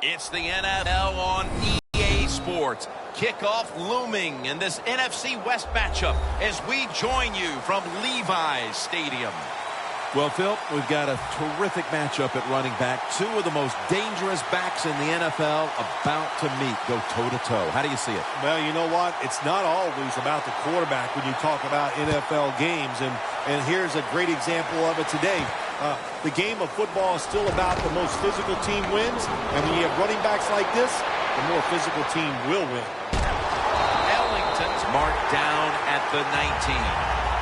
It's the NFL on EA Sports. Kickoff looming in this NFC West matchup as we join you from Levi's Stadium. Well, Phil, we've got a terrific matchup at running back. Two of the most dangerous backs in the NFL about to meet, go toe-to-toe. How do you see it? Well, you know what? It's not always about the quarterback when you talk about NFL games, and here's a great example of it today. The game of football is still about the most physical team wins, and when you have running backs like this, the more physical team will win. Ellington's marked down at the 19.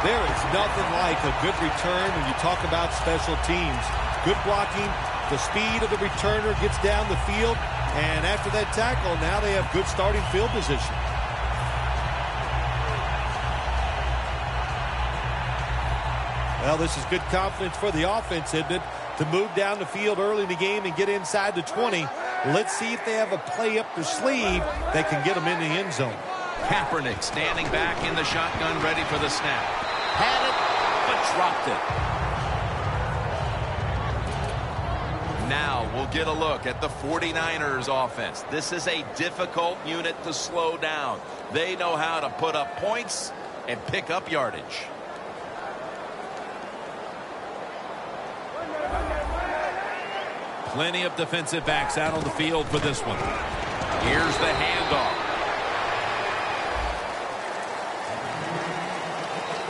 There is nothing like a good return when you talk about special teams. Good blocking, the speed of the returner gets down the field, and after that tackle, now they have good starting field position. Well, this is good confidence for the offense, isn't it? To move down the field early in the game and get inside the 20. Let's see if they have a play up their sleeve that can get them in the end zone. Kaepernick standing back in the shotgun, ready for the snap. Had it, but dropped it. Now we'll get a look at the 49ers offense. This is a difficult unit to slow down. They know how to put up points and pick up yardage. Plenty of defensive backs out on the field for this one. Here's the handoff.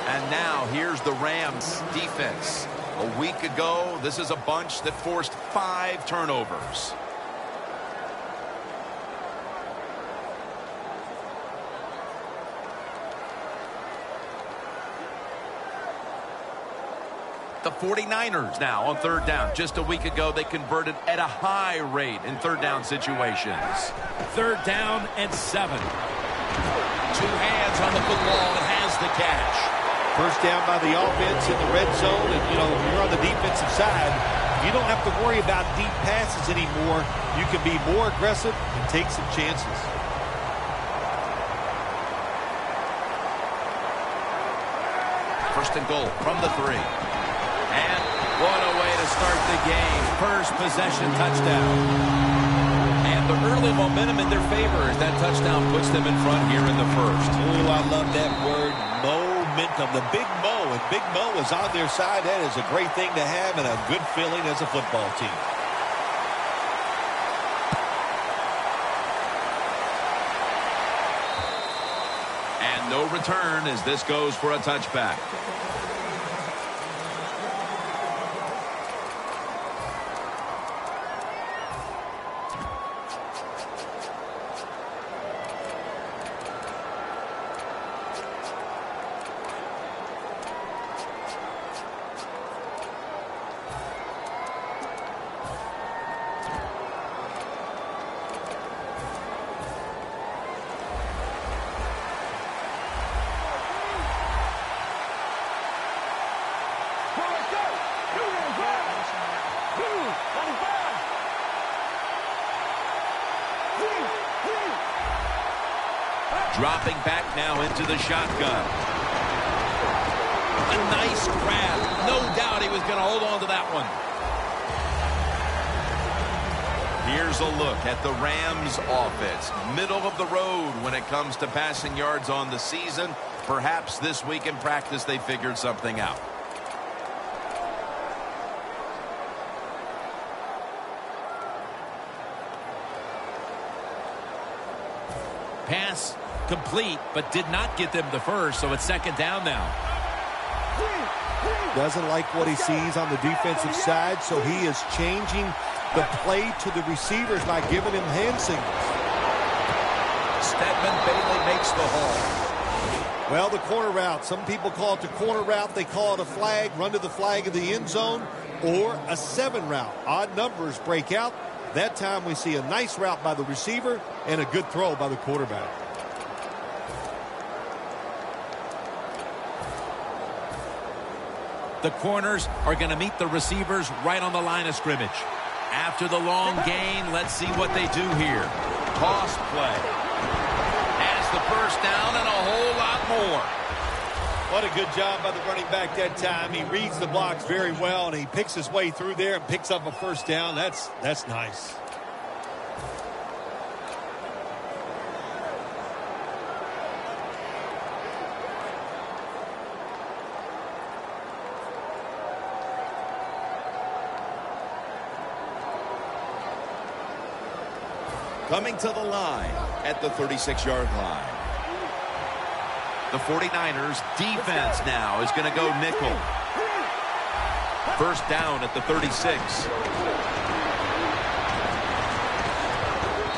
And now here's the Rams defense. A week ago, this is a bunch that forced 5 turnovers. The 49ers now on third down. Just a week ago, they converted at a high rate in third down situations. Third down and 7. 2 hands on the football and has the catch. First down by the offense in the red zone, and, you know, if you're on the defensive side, you don't have to worry about deep passes anymore. You can be more aggressive and take some chances. First and goal from the 3. And what a way to start the game. First possession touchdown. And the early momentum in their favor as that touchdown puts them in front here in the first. Oh, I love that word, momentum. The Big Mo, and Big Mo is on their side. That is a great thing to have and a good feeling as a football team. And no return as this goes for a touchback. Dropping back now into the shotgun. A nice grab. No doubt he was going to hold on to that one. Here's a look at the Rams offense. Middle of the road when it comes to passing yards on the season. Perhaps this week in practice they figured something out. Pass complete, but did not get them the first, so it's second down now. Doesn't like what he sees on the defensive side, so he is changing the play to the receivers by giving him hand signals. Stedman Bailey makes the haul. Well, the corner route. Some people call it the corner route. They call it a flag, run to the flag of the end zone, or a 7 route. Odd numbers break out. That time we see a nice route by the receiver and a good throw by the quarterback. The corners are going to meet the receivers right on the line of scrimmage. After the long gain, let's see what they do here. Toss play. Has the first down and a whole lot more. What a good job by the running back that time. He reads the blocks very well, and he picks his way through there and picks up a first down. That's nice. coming to the line at the 36-yard line. The 49ers defense now is going to go nickel. First down at the 36.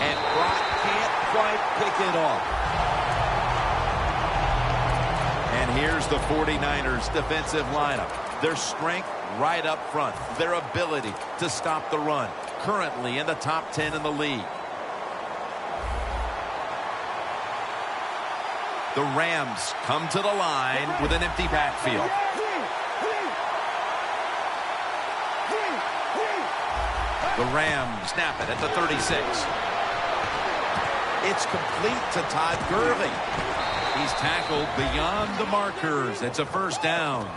And Brock can't quite pick it off. And here's the 49ers defensive lineup. Their strength right up front. Their ability to stop the run. Currently in the top 10 in the league. The Rams come to the line with an empty backfield. The Rams snap it at the 36. It's complete to Todd Gurley. He's tackled beyond the markers. It's a first down.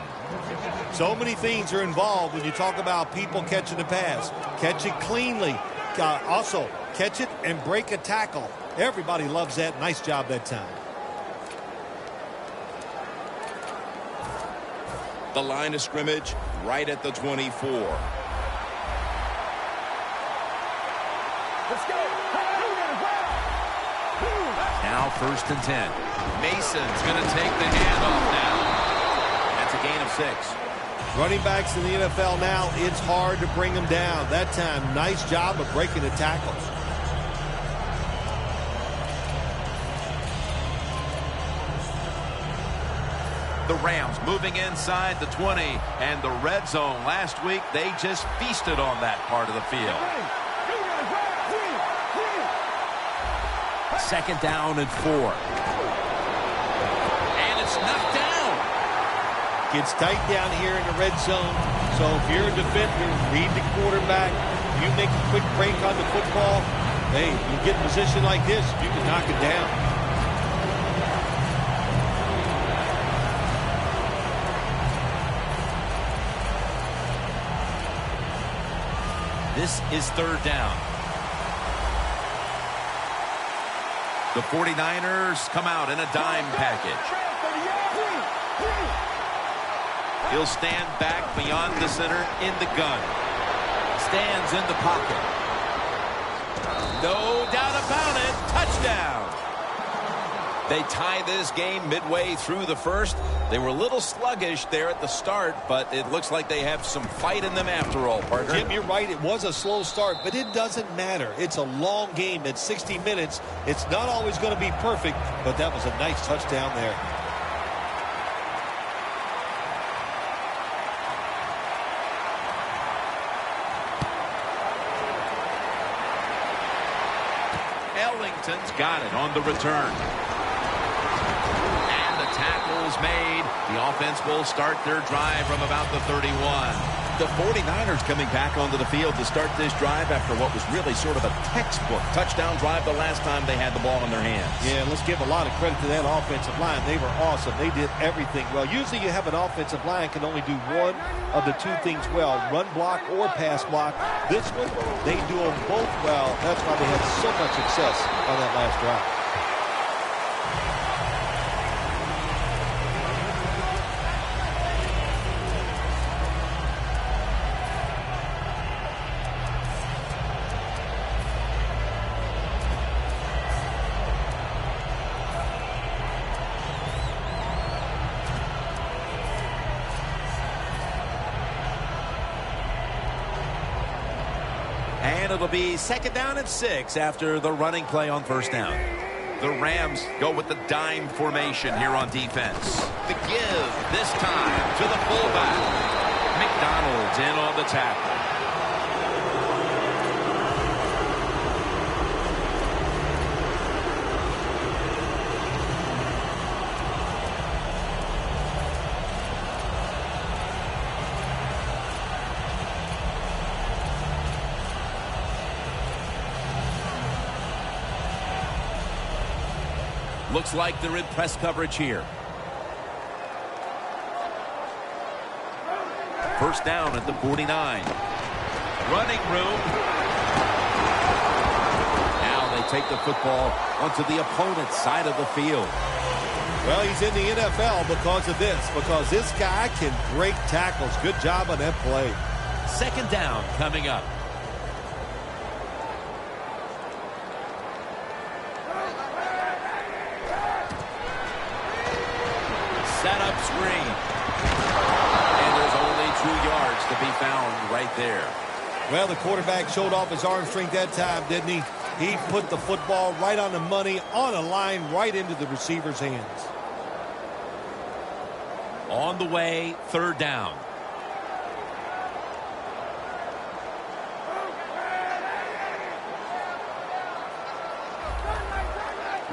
So many things are involved when you talk about people catching the pass. Catch it cleanly. Also, catch it and break a tackle. Everybody loves that. Nice job that time. The line of scrimmage right at the 24. Let's go. Now first and 10. Mason's going to take the handoff now. That's a gain of 6. Running backs in the NFL now, it's hard to bring them down. That time, nice job of breaking the tackles. The Rams moving inside the 20, and the red zone last week, they just feasted on that part of the field. Second down and 4. And it's knocked down. Gets tight down here in the red zone. So if you're a defender, read the quarterback. You make a quick break on the football. Hey, you get in a position like this, you can knock it down. This is third down. The 49ers come out in a dime package. He'll stand back beyond the center in the gun. Stands in the pocket. No doubt about it. Touchdown. They tie this game midway through the first. They were a little sluggish there at the start, but it looks like they have some fight in them after all, partner. Jim, you're right. It was a slow start, but it doesn't matter. It's a long game at 60 minutes. It's not always going to be perfect, but that was a nice touchdown there. Ellington's got it on the return. Tackles made. The offense will start their drive from about the 31. The 49ers coming back onto the field to start this drive after what was really sort of a textbook touchdown drive the last time they had the ball in their hands. Yeah, let's give a lot of credit to that offensive line. They were awesome. They did everything well. Usually you have an offensive line can only do one of the two things well, run block or pass block. This one, they do them both well. That's why they had so much success on that last drive. And it'll be second down and 6 after the running play on first down. The Rams go with the dime formation here on defense. The give this time to the fullback. McDonald's in on the tackle. Looks like they're in press coverage here. First down at the 49. Running room. Now they take the football onto the opponent's side of the field. Well, he's in the NFL because of this, because this guy can break tackles. Good job on that play. Second down coming up. right there. Well, the quarterback showed off his arm strength that time, didn't he? He put the football right on the money, on a line, right into the receiver's hands. On the way, third down.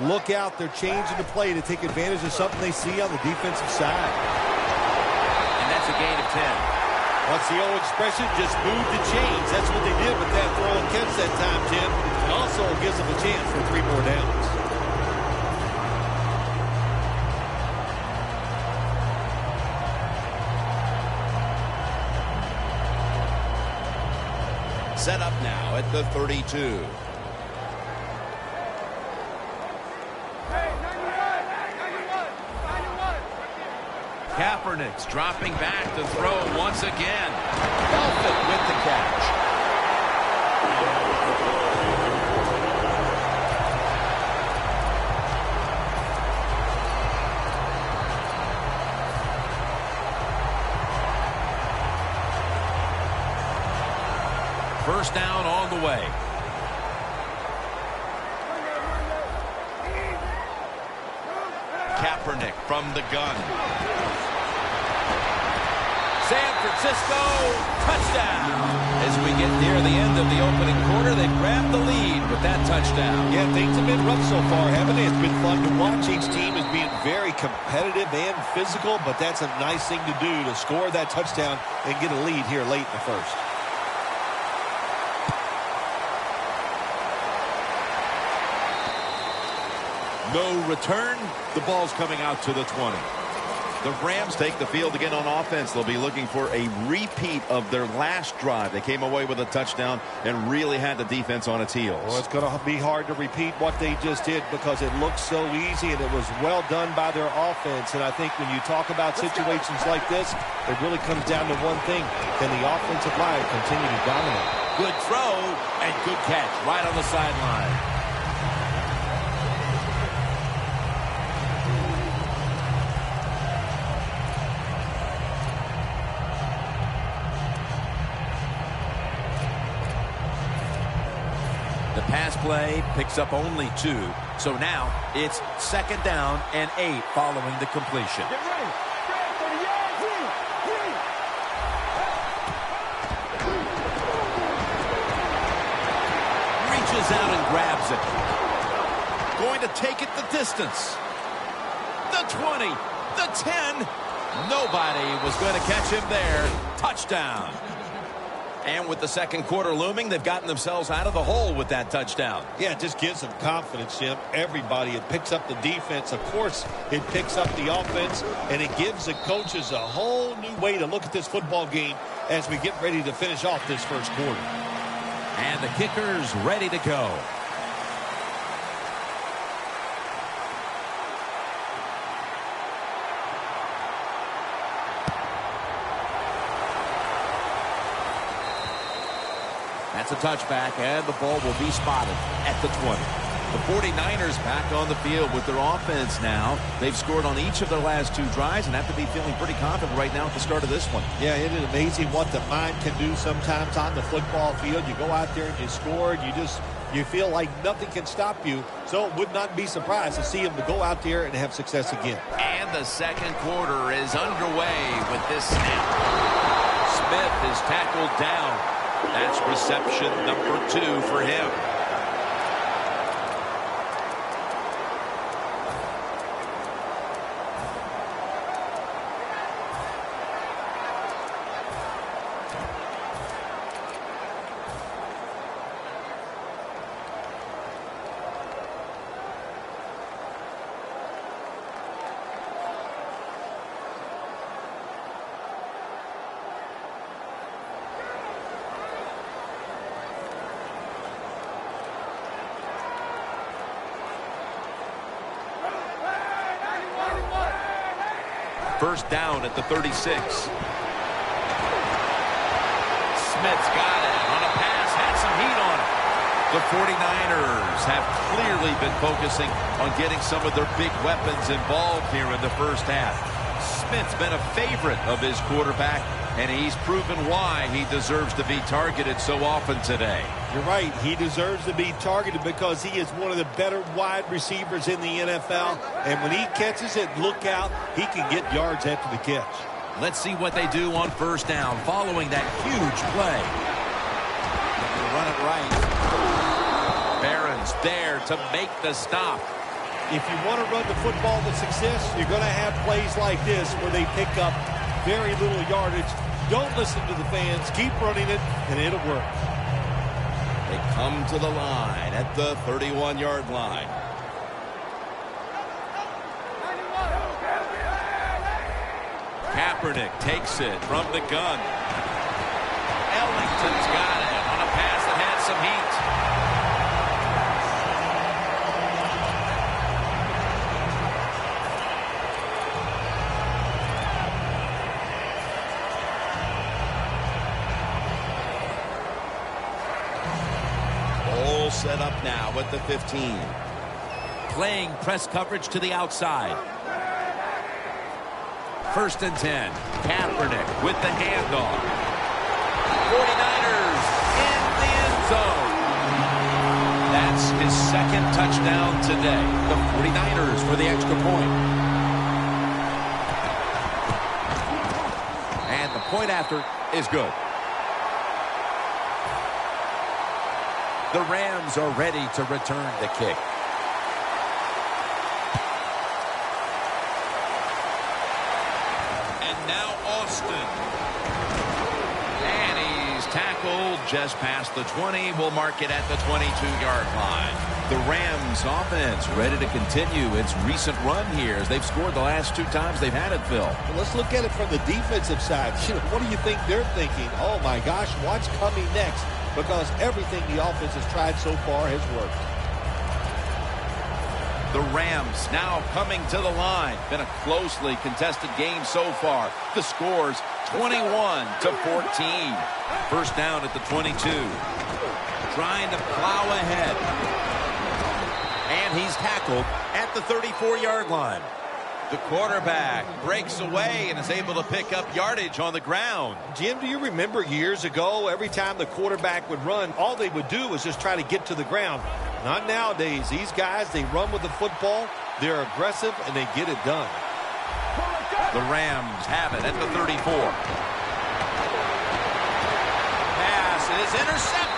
Look out, they're changing the play to take advantage of something they see on the defensive side. And that's a gain of 10. What's the old expression? Just move the chains. That's what they did with that throw and catch that time, Tim. It also gives them a chance for 3 more downs. Set up now at the 32. Kaepernick's dropping back to throw once again. Dolphin with the catch. First down on the way. Kaepernick from the gun. San Francisco, touchdown. As we get near the end of the opening quarter, they grab the lead with that touchdown. Yeah, things have been rough so far, haven't they? It's been fun to watch. Each team is being very competitive and physical, but that's a nice thing to do, to score that touchdown and get a lead here late in the first. No return. The ball's coming out to the 20. The Rams take the field again on offense. They'll be looking for a repeat of their last drive. They came away with a touchdown and really had the defense on its heels. Well, it's going to be hard to repeat what they just did because it looked so easy and it was well done by their offense. And I think when you talk about situations like this, it really comes down to one thing. Can the offensive line continue to dominate? Good throw and good catch right on the sideline. The pass play picks up only 2. So now it's second down and 8 following the completion. Get ready. Reaches out and grabs it. Going to take it the distance. The 20, the 10. Nobody was going to catch him there. Touchdown. And with the second quarter looming, they've gotten themselves out of the hole with that touchdown. Yeah, it just gives them confidence, Jim. Everybody, it picks up the defense. Of course, it picks up the offense, and it gives the coaches a whole new way to look at this football game as we get ready to finish off this first quarter. And the kicker's ready to go. That's a touchback, and the ball will be spotted at the 20. The 49ers back on the field with their offense now. They've scored on each of their last 2 drives and have to be feeling pretty confident right now at the start of this one. Yeah, it is amazing what the mind can do sometimes on the football field. You go out there and you score, and you feel like nothing can stop you. So it would not be surprised to see him to go out there and have success again. And the second quarter is underway with this snap. Smith is tackled down. That's reception number 2 for him. First down at the 36. Smith's got it on a pass, had some heat on it. The 49ers have clearly been focusing on getting some of their big weapons involved here in the first half. Smith's been a favorite of his quarterback, and he's proven why he deserves to be targeted so often today. You're right. He deserves to be targeted because he is one of the better wide receivers in the NFL. And when he catches it, look out, he can get yards after the catch. Let's see what they do on first down following that huge play. Run it right. Barron's there to make the stop. If you want to run the football with success, you're going to have plays like this where they pick up very little yardage. Don't listen to the fans. Keep running it, and it'll work. They come to the line at the 31-yard line. Kaepernick takes it from the gun. Ellington's got it on a pass that had some heat. Set up now at the 15. Playing press coverage to the outside. 1st and 10. Kaepernick with the handoff. 49ers in the end zone. That's his second touchdown today. The 49ers for the extra point. And the point after is good. The Rams are ready to return the kick. And now Austin. And he's tackled just past the 20. We'll mark it at the 22-yard line. The Rams offense ready to continue its recent run here as they've scored the last 2 times they've had it, Phil. Well, let's look at it from the defensive side. What do you think they're thinking? Oh, my gosh, what's coming next? Because everything the offense has tried so far has worked. The Rams now coming to the line. Been a closely contested game so far. The score's 21-14. First down at the 22. Trying to plow ahead. And he's tackled at the 34-yard line. The quarterback breaks away and is able to pick up yardage on the ground. Jim, do you remember years ago, every time the quarterback would run, all they would do was just try to get to the ground? Not nowadays. These guys, they run with the football, they're aggressive, and they get it done. The Rams have it at the 34. Pass is intercepted.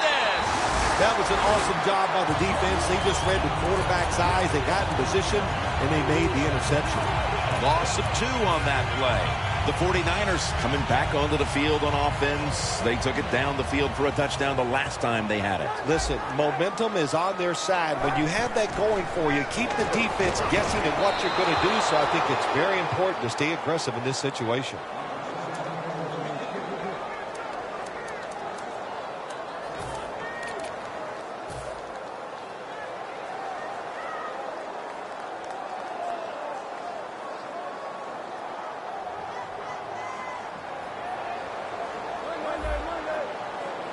That was an awesome job by the defense. They just read the quarterback's eyes. They got in position, and they made the interception. Loss of 2 on that play. The 49ers coming back onto the field on offense. They took it down the field for a touchdown the last time they had it. Listen, momentum is on their side. When you have that going for you, keep the defense guessing at what you're going to do. So I think it's very important to stay aggressive in this situation.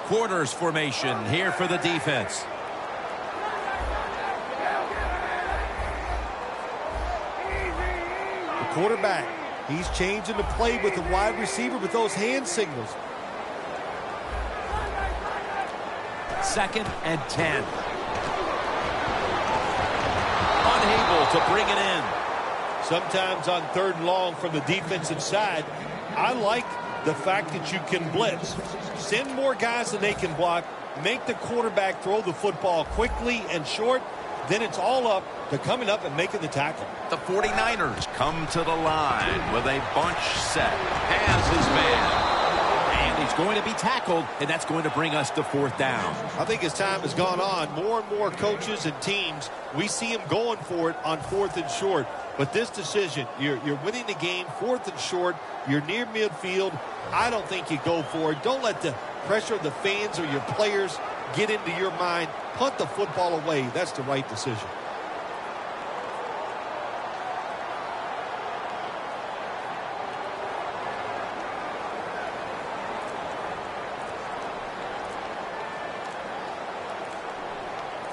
Quarters formation here for the defense. The quarterback, he's changing the play with the wide receiver with those hand signals. 2nd and 10. Unable to bring it in. Sometimes on 3rd and long from the defensive side, I like the fact that you can blitz. Send more guys than they can block. Make the quarterback throw the football quickly and short. Then it's all up to coming up and making the tackle. The 49ers come to the line with a bunch set. Has his man. And he's going to be tackled, and that's going to bring us to 4th down. I think as time has gone on, more and more coaches and teams, we see them going for it on 4th and short. But this decision, you're winning the game, 4th and short, you're near midfield. I don't think you go for it. Don't let the pressure of the fans or your players get into your mind. Punt the football away. That's the right decision.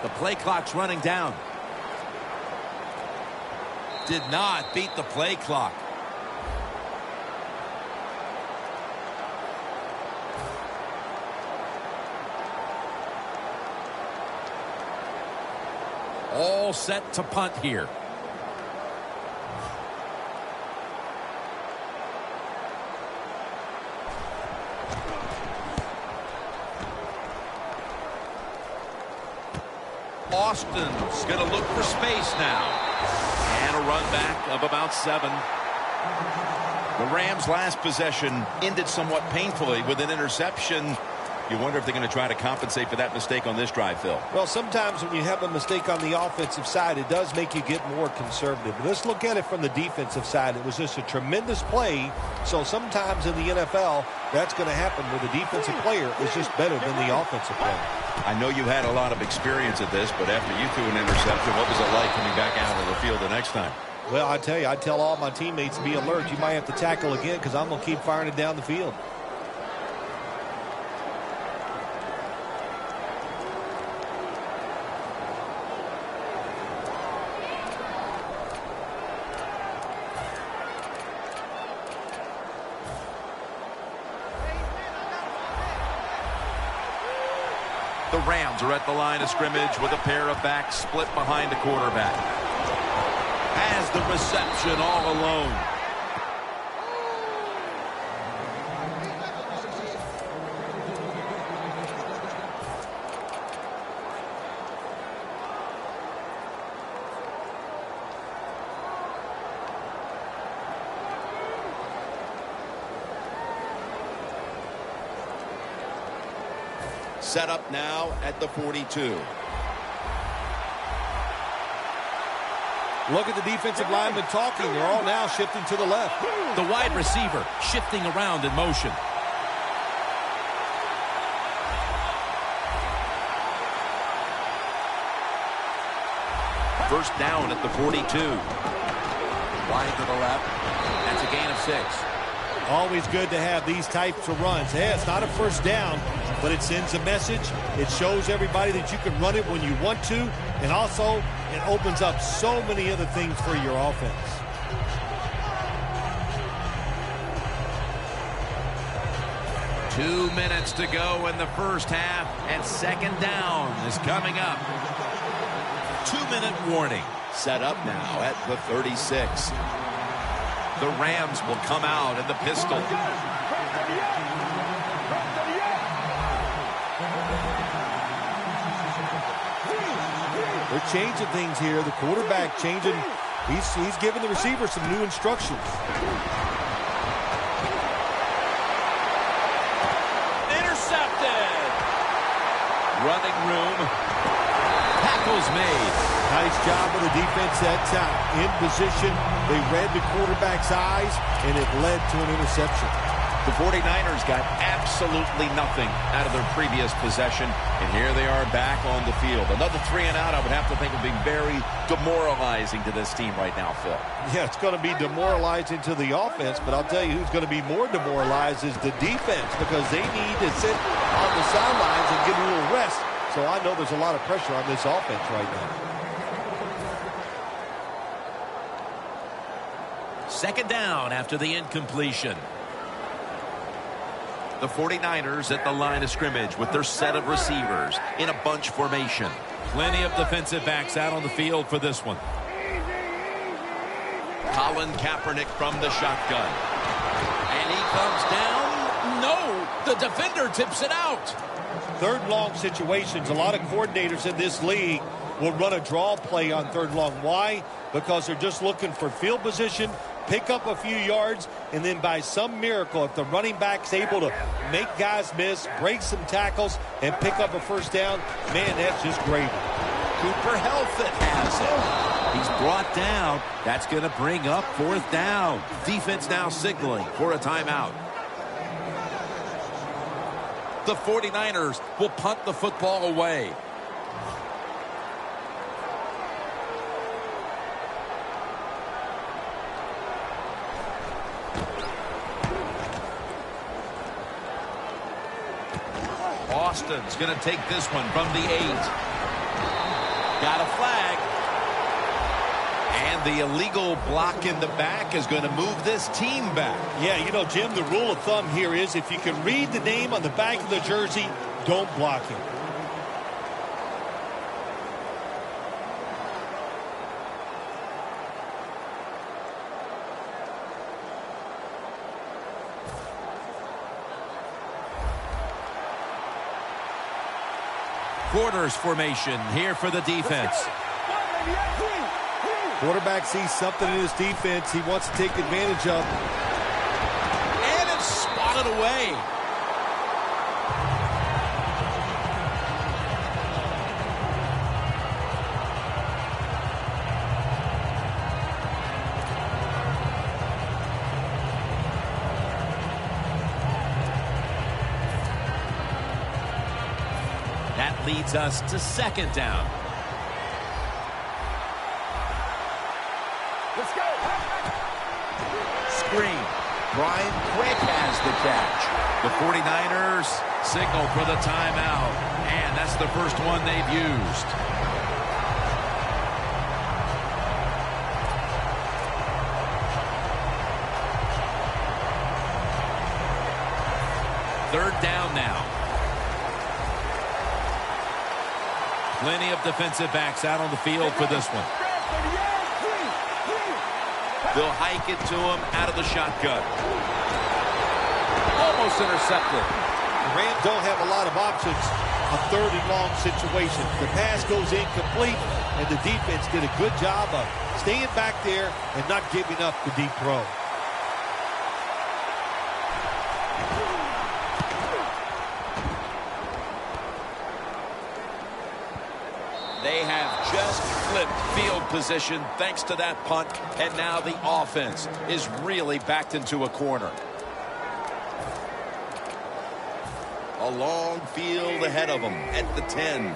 The play clock's running down. Did not beat the play clock. all set to punt here. Austin's going to look for space now. And a run back of about 7. The Rams' last possession ended somewhat painfully with an interception. You wonder if they're going to try to compensate for that mistake on this drive, Phil. Well, sometimes when you have a mistake on the offensive side, it does make you get more conservative. But let's look at it from the defensive side. It was just a tremendous play. So sometimes in the NFL, that's going to happen where the defensive player is just better than the offensive player. I know you had a lot of experience at this, but after you threw an interception, what was it like coming back out of the field the next time? Well, I tell you, I tell all my teammates to be alert. You might have to tackle again because I'm going to keep firing it down the field. The Rams are at the line of scrimmage with a pair of backs split behind the quarterback. Has the reception all alone. Set up now at the 42. Look at the defensive linemen talking. They're all now shifting to the left. The wide receiver shifting around in motion. First down at the 42. Wide to the left. That's a gain of 6. Always good to have these types of runs. Hey, it's not a first down, but it sends a message. It shows everybody that you can run it when you want to, and also it opens up so many other things for your offense. Two minutes to go in the first half, and second down is coming up. 2-minute warning. Set up now at the 36. The Rams will come out in the pistol. They're changing things here. The quarterback changing. He's giving the receiver some new instructions. Intercepted. Running room. Tackles made. Nice job of the defense that time. In position, they read the quarterback's eyes, and it led to an interception. The 49ers got absolutely nothing out of their previous possession, and here they are back on the field. Another 3 and out, I would have to think, would be very demoralizing to this team right now, Phil. Yeah, it's going to be demoralizing to the offense, but I'll tell you who's going to be more demoralized is the defense, because they need to sit on the sidelines and get a little rest. So I know there's a lot of pressure on this offense right now. Second down after the incompletion. The 49ers at the line of scrimmage with their set of receivers in a bunch formation. Plenty of defensive backs out on the field for this one. Colin Kaepernick from the shotgun. And he comes down. No, the defender tips it out. Third long situations, a lot of coordinators in this league will run a draw play on third long. Why? Because they're just looking for field position, pick up a few yards, and then by some miracle, if the running back's able to make guys miss, break some tackles, and pick up a first down, man, that's just gravy. Cooper Helfet has it. He's brought down. That's going to bring up fourth down. Defense now signaling for a timeout. The 49ers will punt the football away. Austin's going to take this one from the 8. Got a flag. And the illegal block in the back is going to move this team back. Yeah, you know, Jim, the rule of thumb here is if you can read the name on the back of the jersey, don't block him. Quarters formation here for the defense. Quarterback sees something in his defense he wants to take advantage of. And it's spotted away. That leads us to second down. Let's go. Screen. Brian Quick has the catch. The 49ers signal for the timeout. And that's the first one they've used. Third down now. Plenty of defensive backs out on the field for this one. They'll hike it to him out of the shotgun. Almost intercepted. The Rams don't have a lot of options. A third and long situation. The pass goes incomplete, and the defense did a good job of staying back there and not giving up the deep throw. They have just flipped field position thanks to that punt, and now the offense is really backed into a corner. A long field ahead of them at the 10.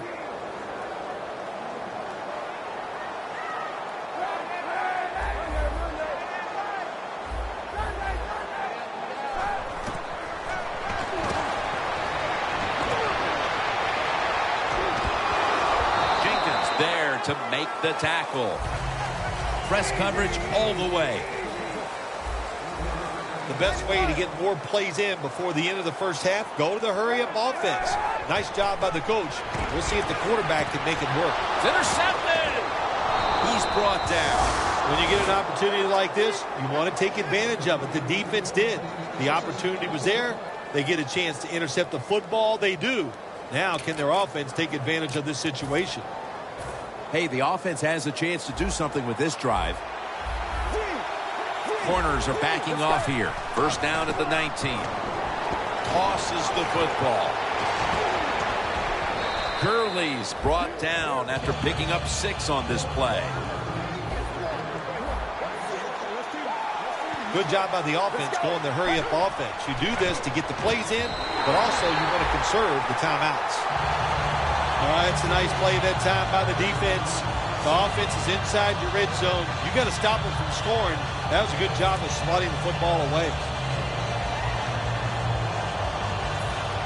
To make the tackle. Press coverage all the way. The best way to get more plays in before the end of the first half, go to the hurry-up offense. Nice job by the coach. We'll see if the quarterback can make it work. It's intercepted. He's brought down. When you get an opportunity like this, you want to take advantage of it. The defense did. The opportunity was there. They get a chance to intercept the football. They do. Now, can their offense take advantage of this situation? Hey, the offense has a chance to do something with this drive. Corners are backing off here. First down at the 19. Tosses the football. Gurley's brought down after picking up 6 on this play. Good job by the offense going the hurry-up offense. You do this to get the plays in, but also you want to conserve the timeouts. All right, it's a nice play that time by the defense. The offense is inside your red zone. You got to stop them from scoring. That was a good job of swatting the football away.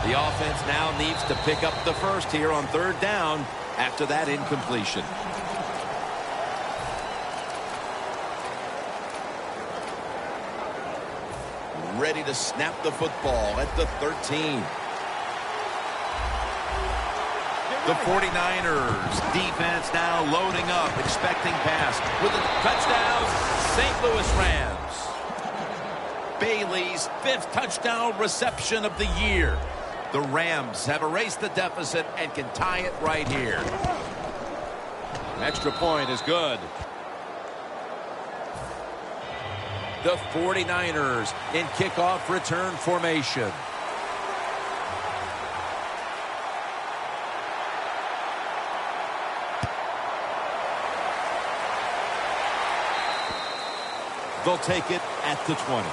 The offense now needs to pick up the first here on third down after that incompletion. Ready to snap the football at the 13. The 49ers defense now loading up, expecting pass with a touchdown, St. Louis Rams. Bailey's 5th touchdown reception of the year. The Rams have erased the deficit and can tie it right here. Extra point is good. The 49ers in kickoff return formation. They'll take it at the 20.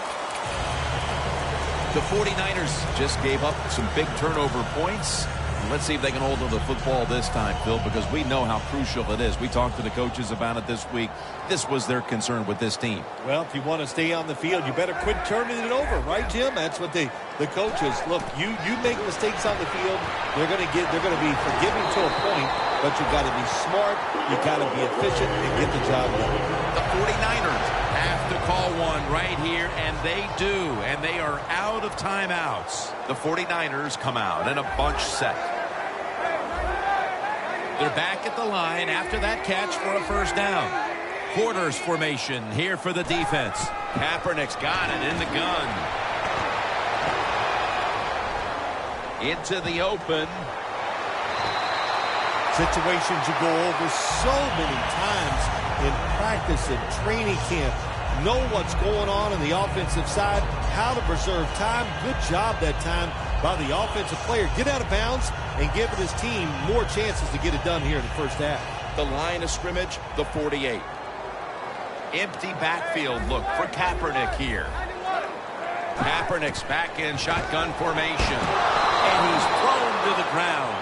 The 49ers just gave up some big turnover points. Let's see if they can hold on to the football this time, Phil, because we know how crucial it is. We talked to the coaches about it this week. This was their concern with this team. Well, if you want to stay on the field, you better quit turning it over, right, Jim? That's what the coaches look. You make mistakes on the field, they're going to be forgiving to a point, but you got to be smart, you got to be efficient, and get the job done. The 49ers have to call one right here, and they do, and they are out of timeouts. The 49ers come out in a bunch set. They're back at the line after that catch for a first down. Quarters formation here for the defense. Kaepernick's got it in the gun. Into the open. Situations you go over so many times in practice and training camp. Know what's going on the offensive side, how to preserve time. Good job that time by the offensive player. Get out of bounds and giving his team more chances to get it done here in the first half. The line of scrimmage, the 48. Empty backfield look for Kaepernick here. Kaepernick's back in shotgun formation. And he's thrown to the ground.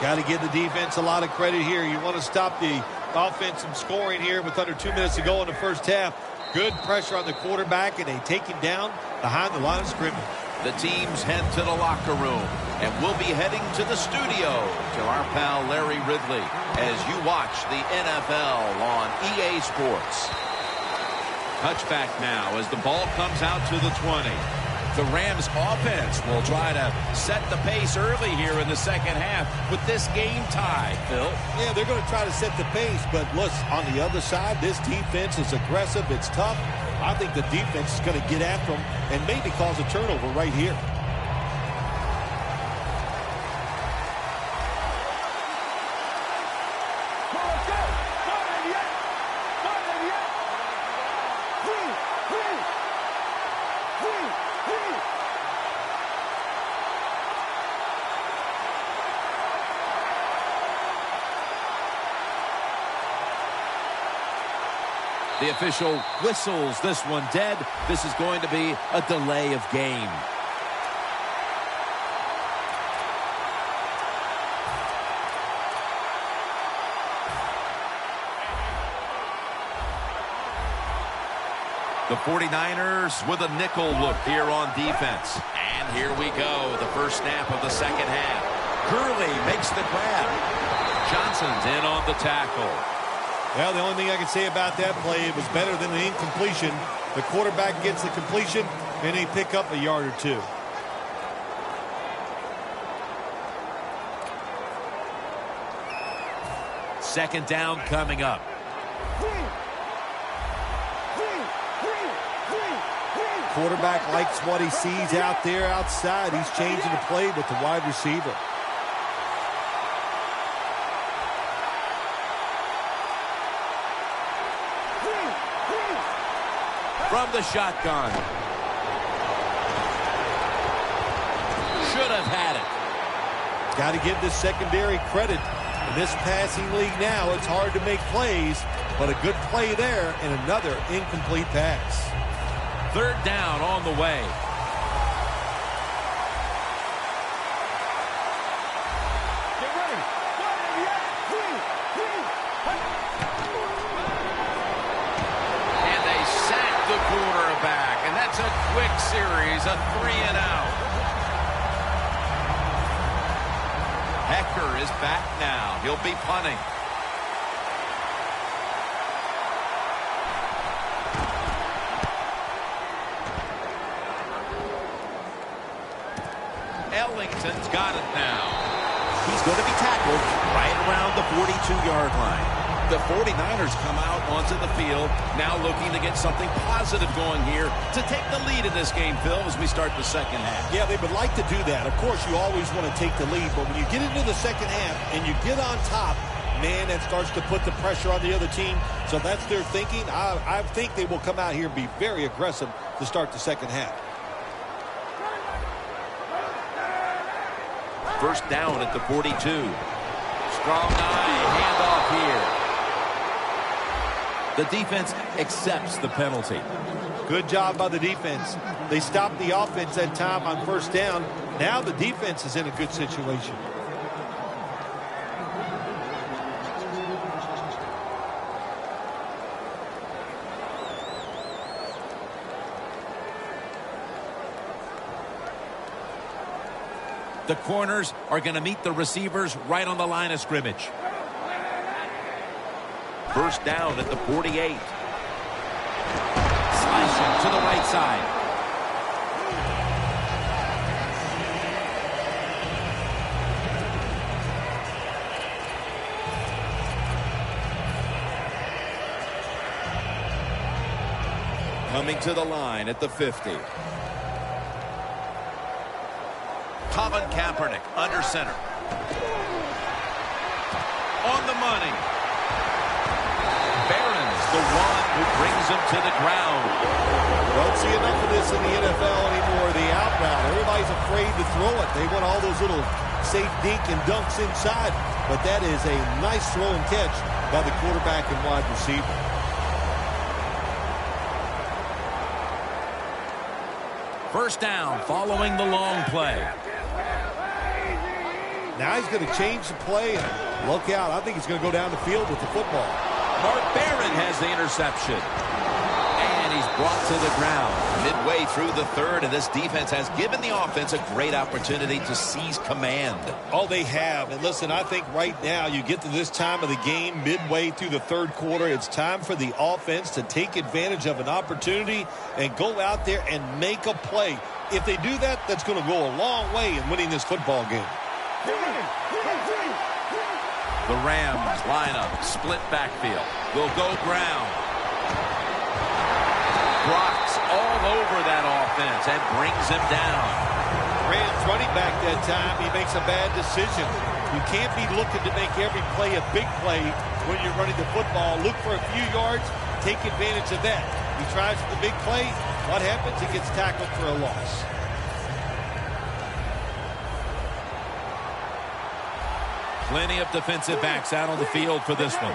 Got to give the defense a lot of credit here. You want to stop the offense from scoring here with under 2 minutes to go in the first half. Good pressure on the quarterback, and they take him down behind the line of scrimmage. The teams head to the locker room, and we'll be heading to the studio to our pal Larry Ridley as you watch the NFL on EA Sports. Touchback now as the ball comes out to the 20. The Rams offense will try to set the pace early here in the second half with this game tied, Phil. Yeah, they're going to try to set the pace, but look, on the other side, this defense is aggressive. It's tough. I think the defense is going to get after them and maybe cause a turnover right here. The official whistles this one dead. This is going to be a delay of game. The 49ers with a nickel look here on defense. And here we go, the first snap of the second half. Gurley makes the grab. Johnson's in on the tackle. Well, the only thing I can say about that play, it was better than the incompletion. The quarterback gets the completion, and they pick up a yard or two. Second down coming up. Quarterback likes what he sees out there outside. He's changing the play with the wide receiver. From the shotgun. Should have had it. Got to give this secondary credit. In this passing league now, it's hard to make plays, but a good play there and another incomplete pass. Third down on the way. Get ready. And they sack the quarterback, and that's a quick series, a 3-and-out. Hecker is back now. He'll be punting. Ellington's got it now. He's going to be tackled right around the 42-yard line. The 49ers come out onto the field, now looking to get something positive going here to take the lead in this game, Phil, as we start the second half. Yeah, they would like to do that. Of course, you always want to take the lead, but when you get into the second half and you get on top, man, that starts to put the pressure on the other team. So that's their thinking. I think they will come out here and be very aggressive to start the second half. First down at the 42. Strong eye, handoff here. The defense accepts the penalty. Good job by the defense. They stopped the offense that time on first down. Now the defense is in a good situation. The corners are going to meet the receivers right on the line of scrimmage. First down at the 48. Slashing to the right side. Coming to the line at the 50. Colin Kaepernick under center. on the money. Barron's the one who brings him to the ground. Don't see enough of this in the NFL anymore. The out route. Everybody's afraid to throw it. They want all those little safe dink and dunks inside. But that is a nice throw and catch by the quarterback and wide receiver. First down following the long play. Now he's going to change the play and look out. I think he's going to go down the field with the football. Mark Barron has the interception. And he's brought to the ground. Midway through the third, and this defense has given the offense a great opportunity to seize command. Oh, they have. And listen, I think right now you get to this time of the game, midway through the third quarter, it's time for the offense to take advantage of an opportunity and go out there and make a play. If they do that, that's going to go a long way in winning this football game. The Rams line up, split backfield. Will go ground. Brock's all over that offense and brings him down. Rams running back that time, he makes a bad decision. You can't be looking to make every play a big play when you're running the football. Look for a few yards, take advantage of that. He tries for the big play. What happens? He gets tackled for a loss. Plenty of defensive backs out on the field for this one.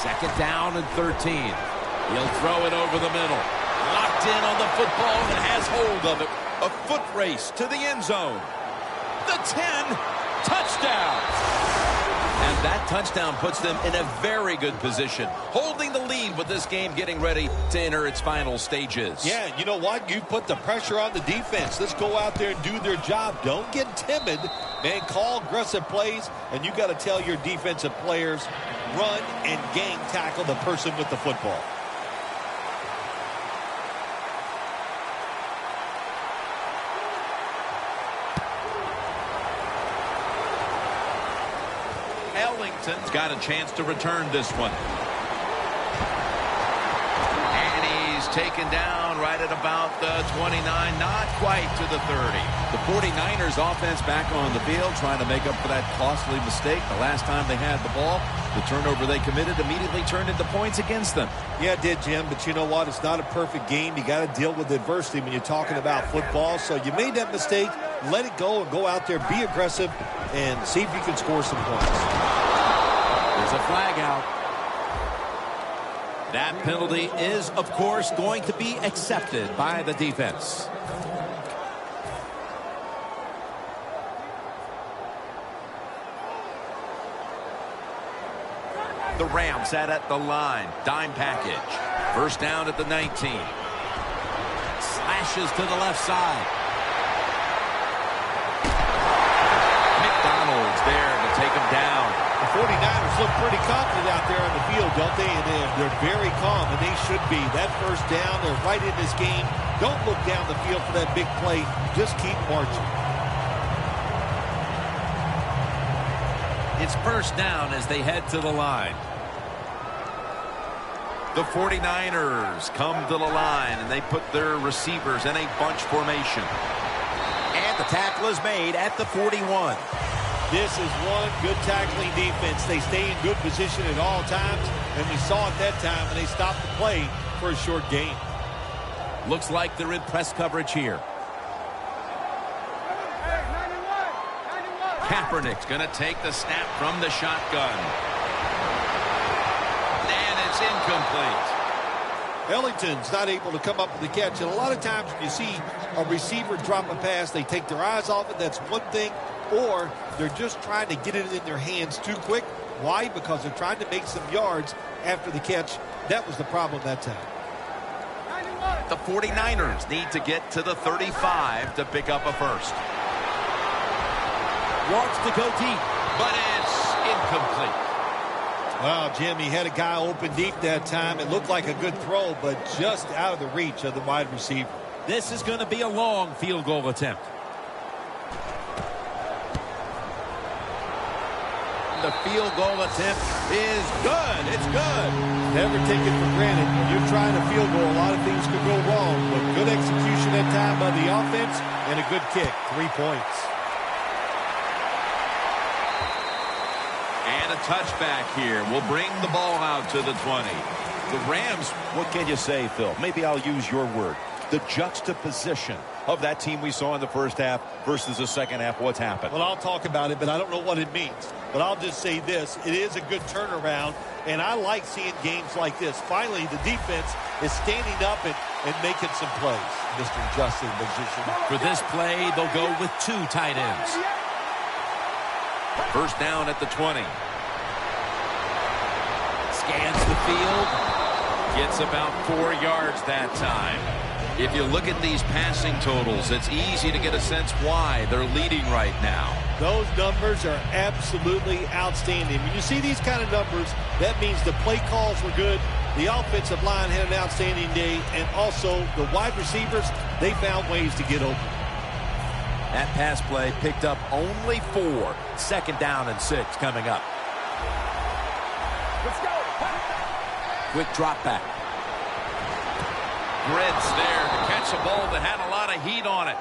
Second down and 13. He'll throw it over the middle. Locked in on the football and has hold of it. A foot race to the end zone. The 10. Touchdown. And that touchdown puts them in a very good position, holding the lead with this game getting ready to enter its final stages. Yeah, you know what? You put the pressure on the defense. Let's go out there and do their job. Don't get timid. Man, call aggressive plays, and you got to tell your defensive players, run and gang tackle the person with the football. Ellington's got a chance to return this one. And he's taken down right at about the 29, not quite to the 30. The 49ers offense back on the field trying to make up for that costly mistake. The last time they had the ball, the turnover they committed immediately turned into points against them. Yeah, it did, Jim, but you know what? It's not a perfect game. You got to deal with adversity when you're talking about football. So you made that mistake, let it go, and go out there, be aggressive, and see if you can score some points. There's a flag out. That penalty is, of course, going to be accepted by the defense. The Rams set at the line. Dime package. First down at the 19. Slashes to the left side. McDonald's there to take him down. The 49ers look pretty confident out there on the field, don't they? And they're very calm, and they should be. That first down, they're right in this game. Don't look down the field for that big play. Just keep marching. It's first down as they head to the line. The 49ers come to the line, and they put their receivers in a bunch formation. And the tackle is made at the 41. This is one good tackling defense. They stay in good position at all times, and we saw it that time, and they stopped the play for a short gain. Looks like they're in press coverage here. Kaepernick's going to take the snap from the shotgun. And it's incomplete. Ellington's not able to come up with the catch. And a lot of times when you see a receiver drop a pass, they take their eyes off it. That's one thing. Or they're just trying to get it in their hands too quick. Why? Because they're trying to make some yards after the catch. That was the problem that time. The 49ers need to get to the 35 to pick up a first. Wants to go deep, but it's incomplete. Wow, Jim, he had a guy open deep that time. It looked like a good throw, but just out of the reach of the wide receiver. This is going to be a long field goal attempt. The field goal attempt is good. It's good. Never take it for granted. When you're trying a field goal, a lot of things could go wrong. But good execution that time by the offense and a good kick. 3 points. get a touchback here. We'll bring the ball out to the 20. The Rams, what can you say, Phil? Maybe I'll use your word. The juxtaposition of that team we saw in the first half versus the second half. What's happened? Well, I'll talk about it, but I don't know what it means. But I'll just say this. It is a good turnaround, and I like seeing games like this. Finally, the defense is standing up and making some plays. Mr. Justin position. For this play, they'll go with 2 tight ends. First down at the 20. Scans the field. Gets about 4 yards that time. If you look at these passing totals, it's easy to get a sense why they're leading right now. Those numbers are absolutely outstanding. When you see these kind of numbers, that means the play calls were good, the offensive line had an outstanding day, and also the wide receivers, they found ways to get open. That pass play picked up only 4. Second down and 6 coming up. Let's go. Quick drop back. Grids there to catch a ball that had a lot of heat on it.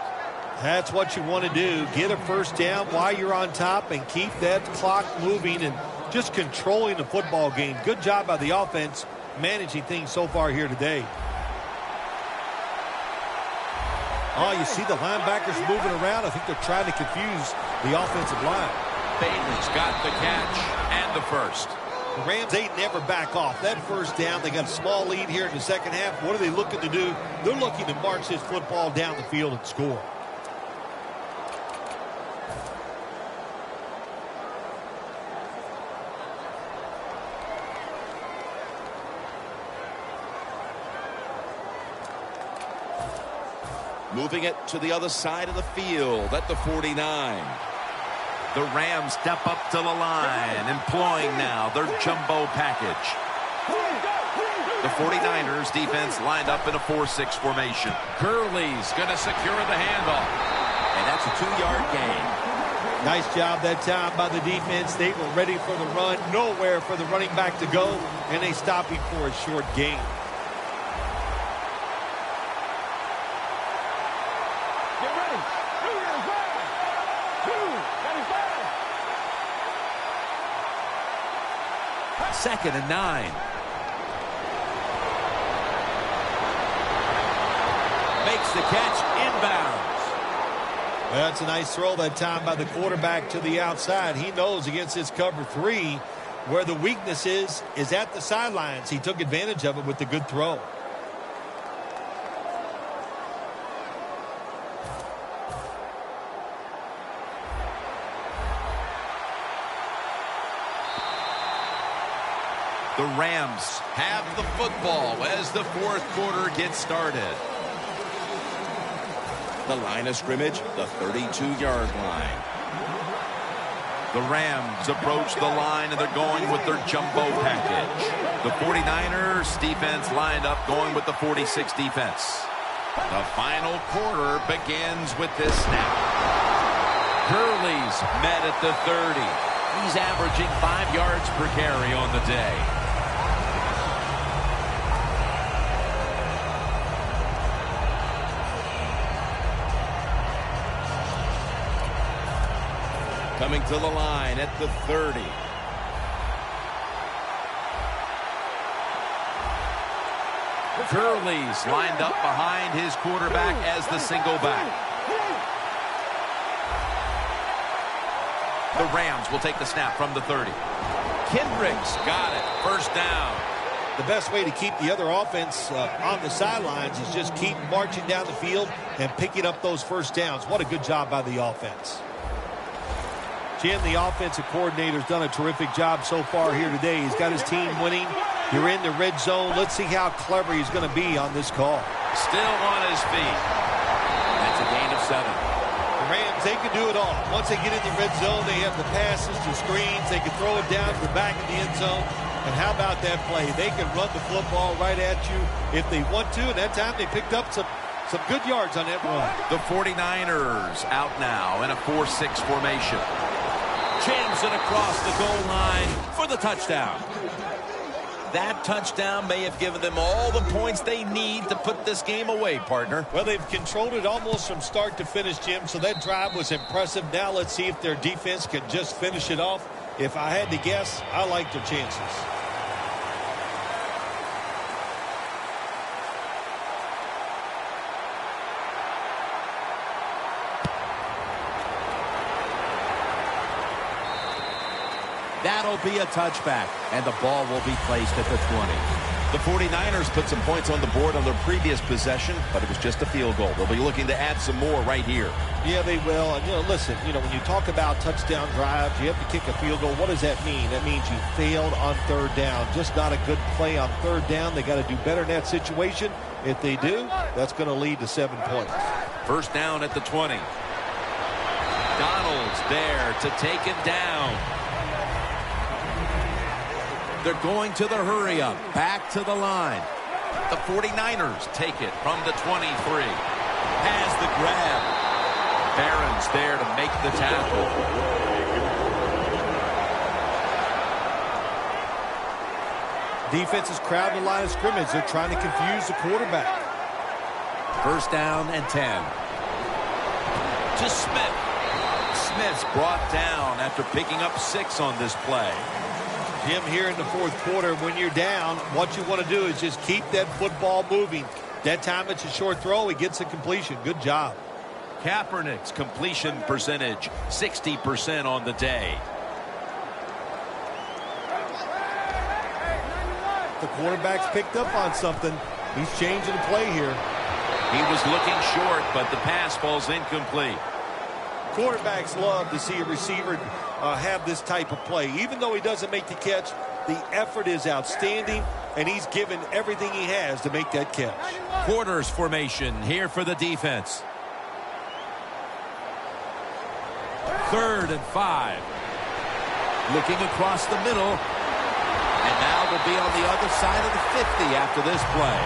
That's what you want to do. Get a first down while you're on top and keep that clock moving and just controlling the football game. Good job by the offense managing things so far here today. Oh, you see the linebackers moving around. I think they're trying to confuse the offensive line. Bailey's got the catch and the first. The Rams, they never back off. That first down, they got a small lead here in the second half. What are they looking to do? They're looking to march this football down the field and score. Moving it to the other side of the field at the 49. The Rams step up to the line, employing now their jumbo package. The 49ers defense lined up in a 4-6 formation. Gurley's going to secure the handoff. And that's a 2-yard gain. Nice job that time by the defense. They were ready for the run. Nowhere for the running back to go. And they stopped him for a short gain. Get ready. 2nd and 9. Makes the catch inbounds. That's a nice throw that time by the quarterback to the outside. He knows against his cover 3 where the weakness is at the sidelines. He took advantage of it with the good throw. The Rams have the football as the 4th quarter gets started. The line of scrimmage, the 32-yard line. The Rams approach the line, and they're going with their jumbo package. The 49ers defense lined up going with the 46 defense. The final quarter begins with this snap. Gurley's met at the 30. He's averaging 5 yards per carry on the day. Coming to the line at the 30. Gurley's lined up behind his quarterback as the single back. The Rams will take the snap from the 30. Kendricks got it. First down. The best way to keep the other offense on the sidelines is just keep marching down the field and picking up those first downs. What a good job by the offense. Jim, the offensive coordinator's done a terrific job so far here today. He's got his team winning. You're in the red zone. Let's see how clever he's going to be on this call. Still on his feet. That's a gain of 7. The Rams, they can do it all. Once they get in the red zone, they have the passes, the screens. They can throw it down to the back of the end zone. And how about that play? They can run the football right at you if they want to. And that time they picked up some good yards on that run. The 49ers out now in a 4-6 formation. Jams it across the goal line for the touchdown. That touchdown may have given them all the points they need to put this game away, partner. Well, they've controlled it almost from start to finish, Jim, so that drive was impressive. Now let's see if their defense can just finish it off If I had to guess, I like their chances. That'll be a touchback, and the ball will be placed at the 20. The 49ers put some points on the board on their previous possession, but it was just a field goal. They'll be looking to add some more right here. Yeah, they will. And, listen, when you talk about touchdown drives, you have to kick a field goal. What does that mean? That means you failed on third down. Just not a good play on third down. They got to do better in that situation. If they do, that's going to lead to 7 points. First down at the 20. Donald's there to take him down. They're going to the hurry up. Back to the line. The 49ers take it from the 23. Has the grab. Barron's there to make the tackle. Defense is crowding the line of scrimmage. They're trying to confuse the quarterback. First down and 10. To Smith. Smith's brought down after picking up 6 on this play. Jim, here in the fourth quarter, when you're down, what you want to do is just keep that football moving. That time it's a short throw. He gets a completion. Good job. Kaepernick's completion percentage, 60% on the day. The quarterback's picked up on something. He's changing the play here. He was looking short, but the pass falls incomplete. Quarterbacks love to see a receiver have this type of play. Even though he doesn't make the catch, the effort is outstanding, and he's given everything he has to make that catch. Quarters formation here for the defense. 3rd and 5. Looking across the middle. And now they'll be on the other side of the 50 after this play.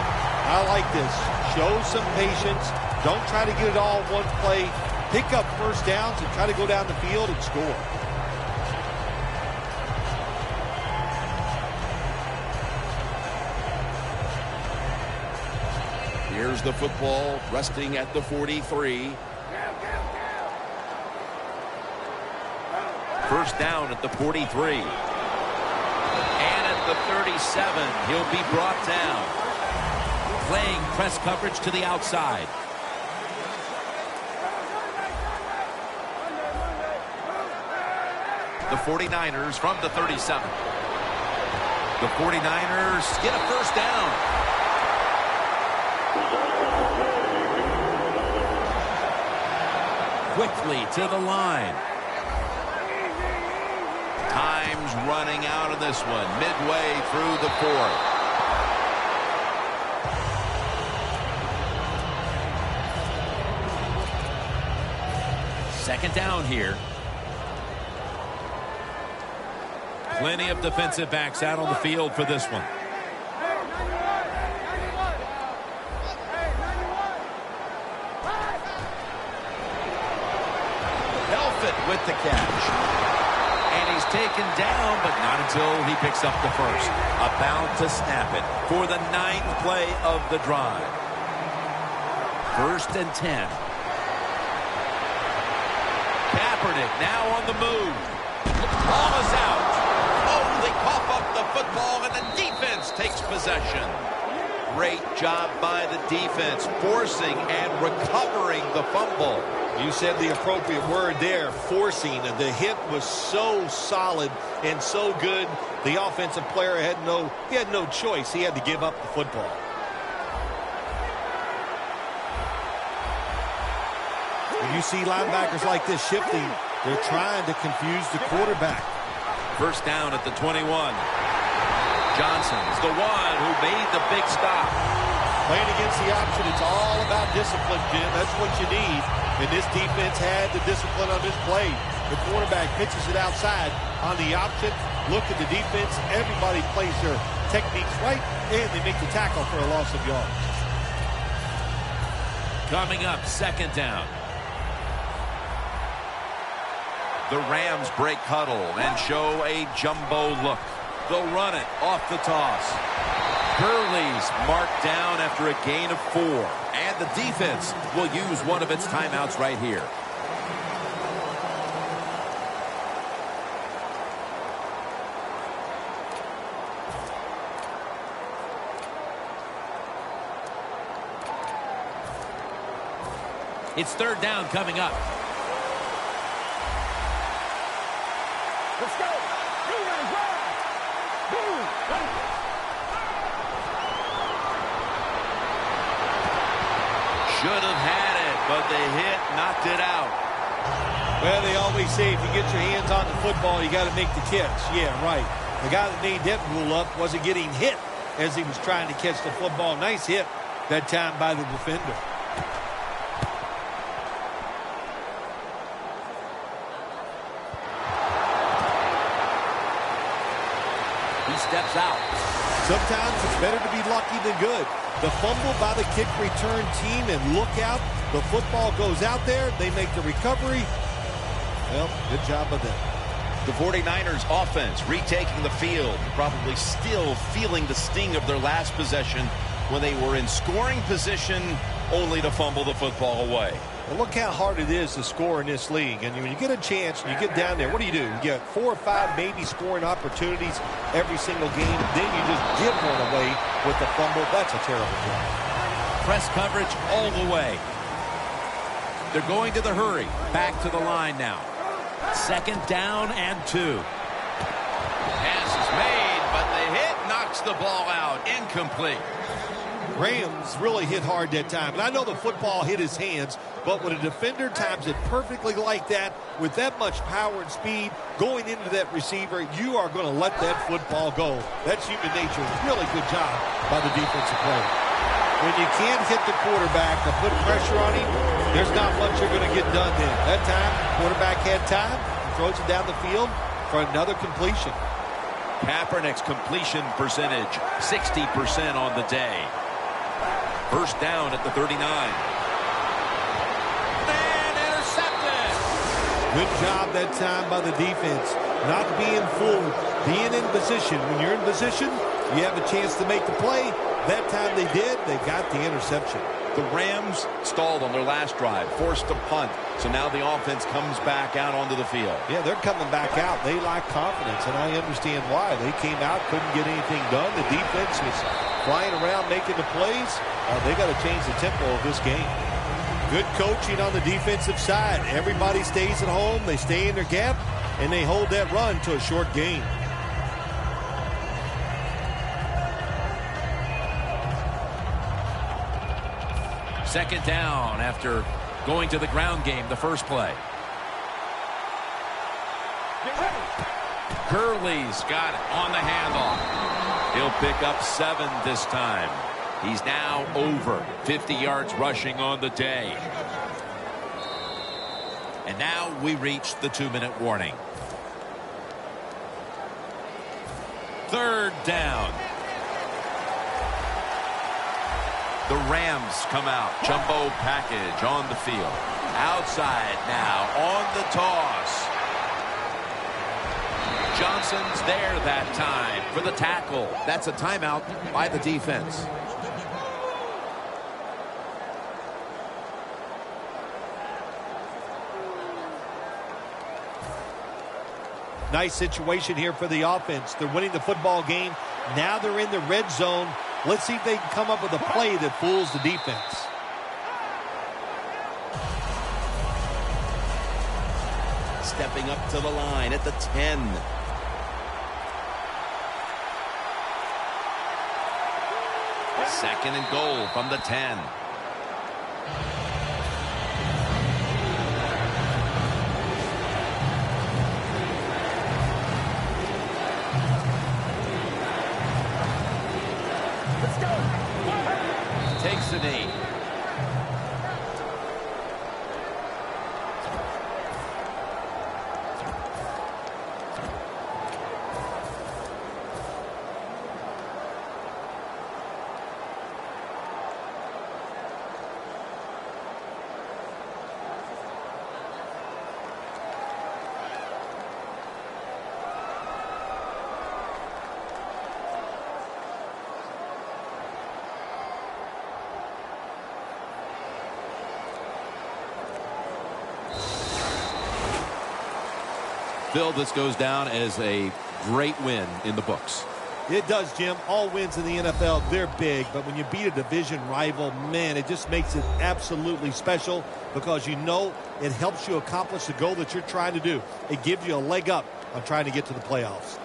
I like this. Show some patience. Don't try to get it all in one play. Pick up first downs and try to go down the field and score. Here's the football resting at the 43. First down at the 43. And at the 37, he'll be brought down. Playing press coverage to the outside. The 49ers from the 37. The 49ers get a first down. Quickly to the line. Time's running out of this one, midway through the 4th. Second down here. Plenty of defensive backs out on the field for this one. Elfit with the catch. And he's taken down, but not until he picks up the first. About to snap it for the 9th play of the drive. 1st and 10. Kaepernick now on the move. The ball is out. Oh, they cough up the football, and the defense takes possession. Great job by the defense, forcing and recovering the fumble. You said the appropriate word there, forcing. The hit was so solid and so good. The offensive player had no choice. He had to give up the football. When you see linebackers like this shifting, they're trying to confuse the quarterback. First down at the 21. Johnson's the one who made the big stop. Playing against the option, it's all about discipline, Jim. That's what you need. And this defense had the discipline on this play. The quarterback pitches it outside on the option. Look at the defense. Everybody plays their techniques right, and they make the tackle for a loss of yards. Coming up, second down. The Rams break huddle and show a jumbo look. They'll run it off the toss. Gurley's marked down after a gain of 4. And the defense will use one of its timeouts right here. It's third down coming up. Let's go. Two-man drive. Boom. Should have had it, but the hit knocked it out. Well, they always say if you get your hands on the football, you got to make the catch. Yeah, right. The guy that made that rule up wasn't getting hit as he was trying to catch the football. Nice hit that time by the defender. He steps out. Sometimes it's better to be lucky than good. The fumble by the kick return team, and look out. The football goes out there. They make the recovery. Well, good job of them. The 49ers offense retaking the field, probably still feeling the sting of their last possession when they were in scoring position only to fumble the football away. Well, look how hard it is to score in this league. And when you get a chance and you get down there, what do? You get 4 or 5 maybe scoring opportunities every single game. Then you just give one away with the fumble. That's a terrible thing. Press coverage all the way. They're going to the hurry. Back to the line now. Second down and 2. Pass is made, but the hit knocks the ball out. Incomplete. Rams really hit hard that time. And I know the football hit his hands, but when a defender times it perfectly like that, with that much power and speed going into that receiver, you are going to let that football go. That's human nature. Really good job by the defensive player. When you can't hit the quarterback to put pressure on him, there's not much you're going to get done then. That time, quarterback had time, throws it down the field for another completion. Kaepernick's completion percentage, 60% on the day. First down at the 39. And intercepted. Good job that time by the defense. Not being fooled, being in position. When you're in position, you have a chance to make the play. That time they did, they got the interception. The Rams stalled on their last drive, forced to punt. So now the offense comes back out onto the field. Yeah, they're coming back out. They lack confidence, and I understand why. They came out, couldn't get anything done. The defense was flying around making the plays. They got to change the tempo of this game. Good coaching on the defensive side. Everybody stays at home. They stay in their gap, and they hold that run to a short gain. Second down after going to the ground game the first play. Gurley's got it on the handoff. He'll pick up 7 this time. He's now over 50 yards rushing on the day. And now we reach the 2-minute warning. Third down. The Rams come out. Jumbo package on the field. Outside now on the toss. Johnson's there that time for the tackle. That's a timeout by the defense. Nice situation here for the offense. They're winning the football game. Now they're in the red zone. Let's see if they can come up with a play that fools the defense. Stepping up to the line at the 10. Second and goal from the 10. Takes the knee. Bill, this goes down as a great win in the books. It does, Jim. All wins in the NFL, they're big. But when you beat a division rival, man, it just makes it absolutely special because you know it helps you accomplish the goal that you're trying to do. It gives you a leg up on trying to get to the playoffs.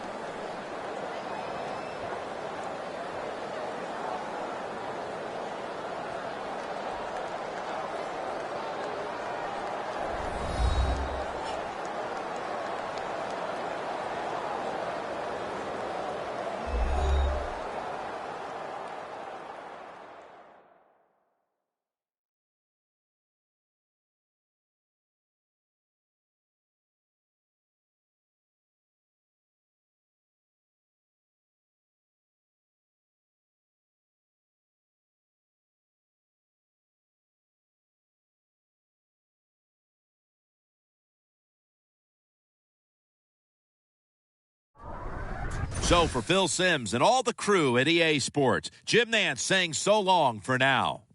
So for Phil Simms and all the crew at EA Sports, Jim Nantz saying so long for now.